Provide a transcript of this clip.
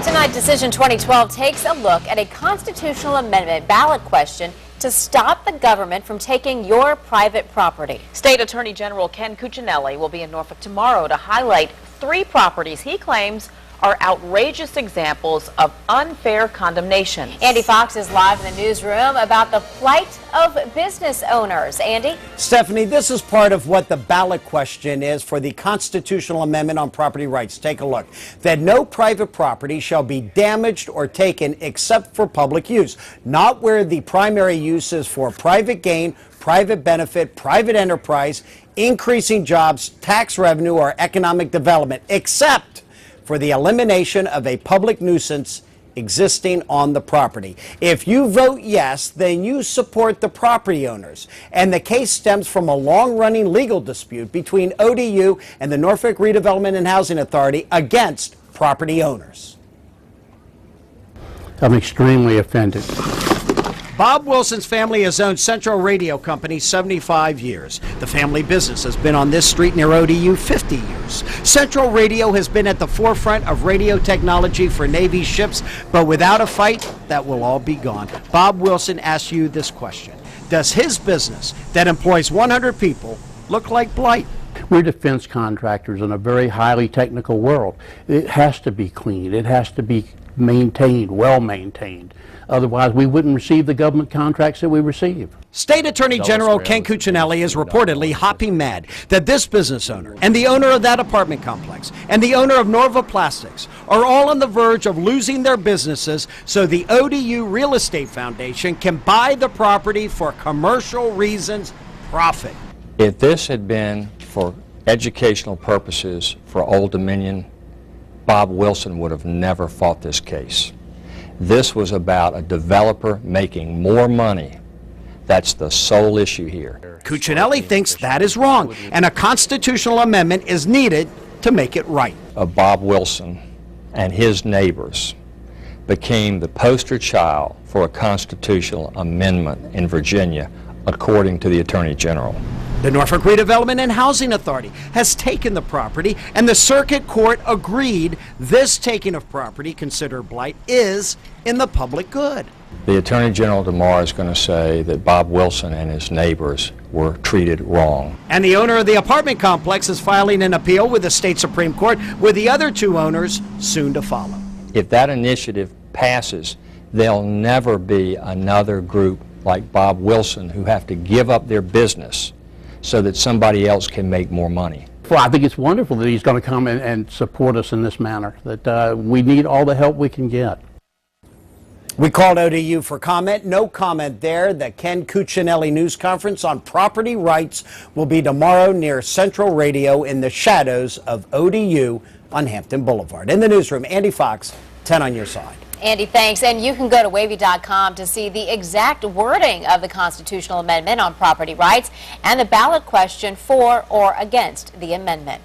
Tonight, Decision 2012 takes a look at a constitutional amendment ballot question to stop the government from taking your private property. State Attorney General Ken Cuccinelli will be in Norfolk tomorrow to highlight 3 properties he claims are outrageous examples of unfair condemnation. Andy Fox is live in the newsroom about the plight of business owners. Andy? Stephanie, this is part of what the ballot question is for the constitutional amendment on property rights. Take a look. That no private property shall be damaged or taken except for public use, not where the primary use is for private gain, private benefit, private enterprise, increasing jobs, tax revenue, or economic development, except for the elimination of a public nuisance existing on the property. If you vote yes, then you support the property owners. And the case stems from a long-running legal dispute between ODU and the Norfolk Redevelopment and Housing Authority against property owners. I'm extremely offended. Bob Wilson's family has owned Central Radio Company 75 years. The family business has been on this street near ODU 50 years. Central Radio has been at the forefront of radio technology for Navy ships, but without a fight, that will all be gone. Bob Wilson asks you this question. Does his business that employs 100 people look like blight? We're defense contractors in a very highly technical world. It has to be clean. It has to be maintained, well maintained. Otherwise, we wouldn't receive the government contracts that we receive. State Attorney General Ken Cuccinelli is reportedly hopping mad that this business owner and the owner of that apartment complex and the owner of Norfolk Plastics are all on the verge of losing their businesses so the ODU Real Estate Foundation can buy the property for commercial reasons, profit. If this had been for educational purposes for Old Dominion, Bob Wilson would have never fought this case. This was about a developer making more money. That's the sole issue here. Cuccinelli thinks that is wrong, and a constitutional amendment is needed to make it right. Bob Wilson and his neighbors became the poster child for a constitutional amendment in Virginia, according to the Attorney General. The Norfolk Redevelopment and Housing Authority has taken the property, and the Circuit Court agreed this taking of property, considered blight, is in the public good. The Attorney General tomorrow is going to say that Bob Wilson and his neighbors were treated wrong. And the owner of the apartment complex is filing an appeal with the state Supreme Court, with the other 2 owners soon to follow. If that initiative passes, there'll never be another group like Bob Wilson who have to give up their business so that somebody else can make more money. Well, I think it's wonderful that he's going to come and support us in this manner, that we need all the help we can get. We called ODU for comment. No comment there. The Ken Cuccinelli news conference on property rights will be tomorrow near Central Radio in the shadows of ODU on Hampton Boulevard. In the newsroom, Andy Fox, 10 on your side. Andy, thanks. And you can go to wavy.com to see the exact wording of the constitutional amendment on property rights and the ballot question for or against the amendment.